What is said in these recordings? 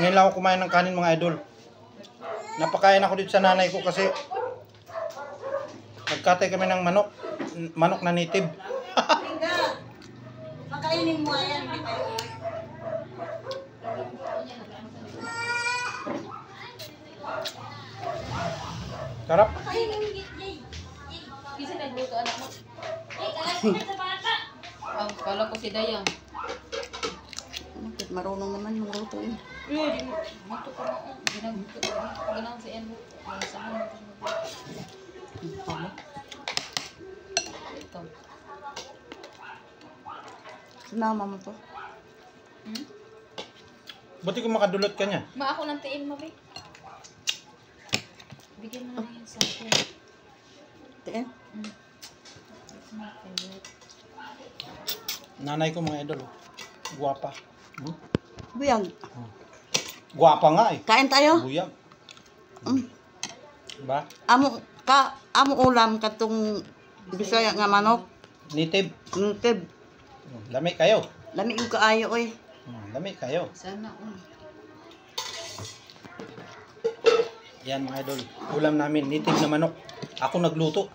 Ngayon lang ako kumain ng kanin mga idol. Napakain ako dito sa nanay ko kasi nagkatay kami ng manok. Manok na native. Pakainin mo yan. Sarap. Pakainin mo yan. Kasi nagluto anak mo. Kalat mo sa bata. Ang kala ko si Dayang. Bakit marunong naman yung luto yun? Di mo. Mato ko na. Ginagluto ko. Ganang si Enbo. Malasahan mo. Ito. Sinama mo to. Buti kung makadulot ka niya. Ma, ako ng tiin mo, babe. Bigyan mo na yan sa akin. Tiin? It's my favorite. Nanay ko mga idol. Guwapa. Buyag. Guwapa nga eh. Kain tayo? Buyag. Diba? Amo ulam katong Bisaya nga manok. Native. Native. Lami kayo. Lami yung kaayo oy. Lami kayo. Sana, Yan mga idol. Ulam namin. Native na manok. Ako nagluto.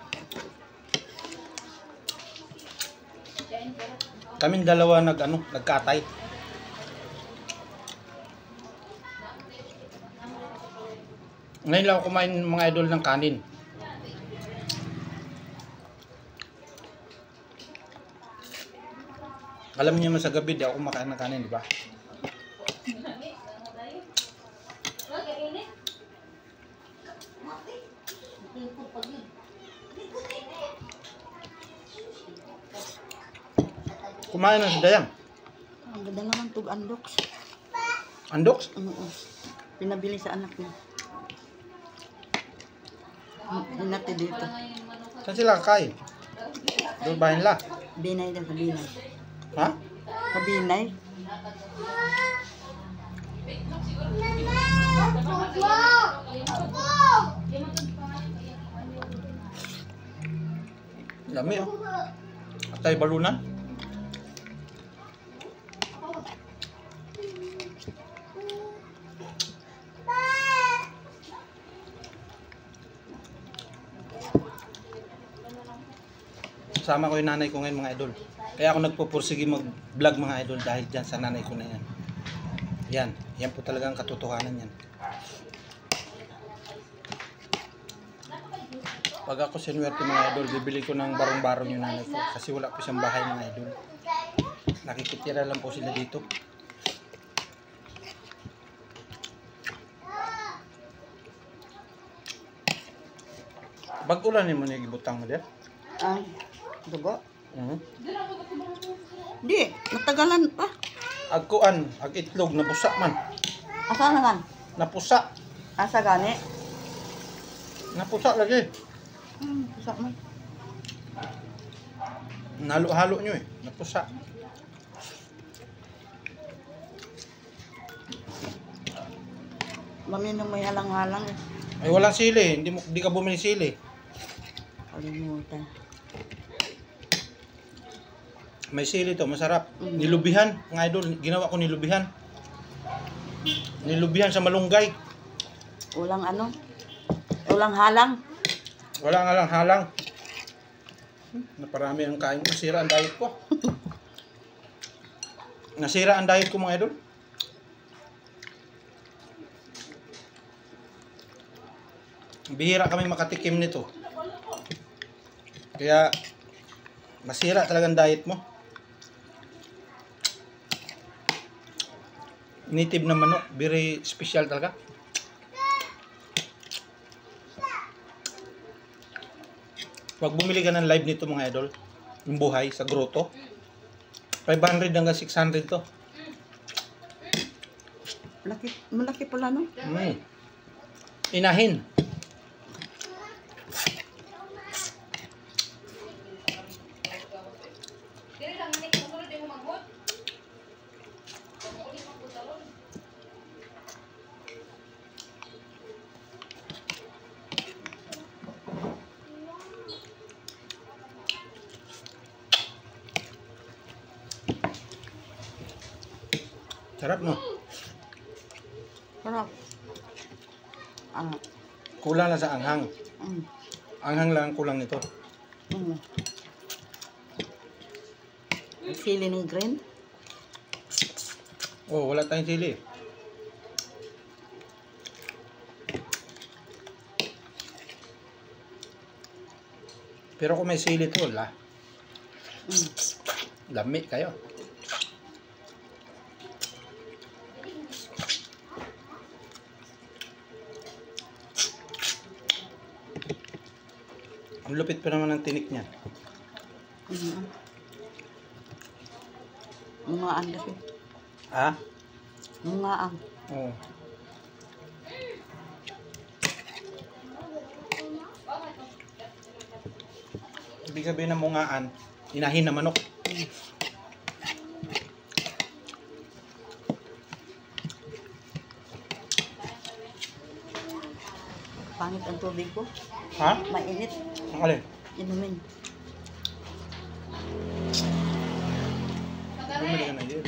Kaming dalawa nagkatay. Ngayon lang ako kumain mga idol ng kanin. Alam niyo naman sa gabi di ako kumakain ng kanin, di ba? Kumain na si Dayang. Ang ganda naman tug andoks. Andoks? Pinabili sa anak niya. Hinati dito. Saan sila kakain? Doon ba nila? Binay daw sa binay. Ha? Sa binay. Lami oh. Atay balunan. Sama ko yung nanay ko ngayon mga idol. Kaya ako nagpupursige mag-vlog mga idol dahil dyan sa nanay ko na yan. Yan. Yan po talagang katotohanan yan. Pag ako sinuwerte mga idol, bibili ko ng barong-barong yung nanay ko. Kasi wala po siyang bahay mga idol. Nakikitira lang po sila dito. Bag-ulan mo na gibutang mo dyan? Ang dugo? Di, natagalan pa. Agkuan, ag itlog, nabusa man. Asa naman? Napusa. Asa gani? Napusa lagi. Pusa man. Nalo-halo nyo eh. Napusa. Maminong may halang-halang eh. Ay walang sili, hindi ka bumili sili. Kalimutan. May sili to, masarap. Nilubihan, mga idol, ginawa ko nilubihan. Nilubihan sa malunggay. Ulang ano? Ulang halang. Wala nga lang halang. Naparami ang kain ko, nasira ang diet ko. Nasira ang diet ko mga idol. Bihira kami makatikim nito. Kaya masira talagang diet mo. Native na manok, very special talaga. Pag bumili ka ng live nito mga idol, yung buhay sa grotto, 500 hanggang 600 to. Malaki pala no? Inahin. Sarap no? Sarap. Ah. Kulang lang sa anghang. Mm. Anghang lang ang kulang nito. Mm. Ang sili ng green. Oh, wala tayong sili. Pero kung may sili to, Mm. lami kayo. Ang lupit pa naman ng tinik niya. Mm. Mungaan kasi. Ha? Mungaan. Oo. Ibig sabihin ng mungaan, inahin na manok. Pangit ang tubig ko. Ha? Mainit. Ang alin? Inumin. Bumili ka na yun.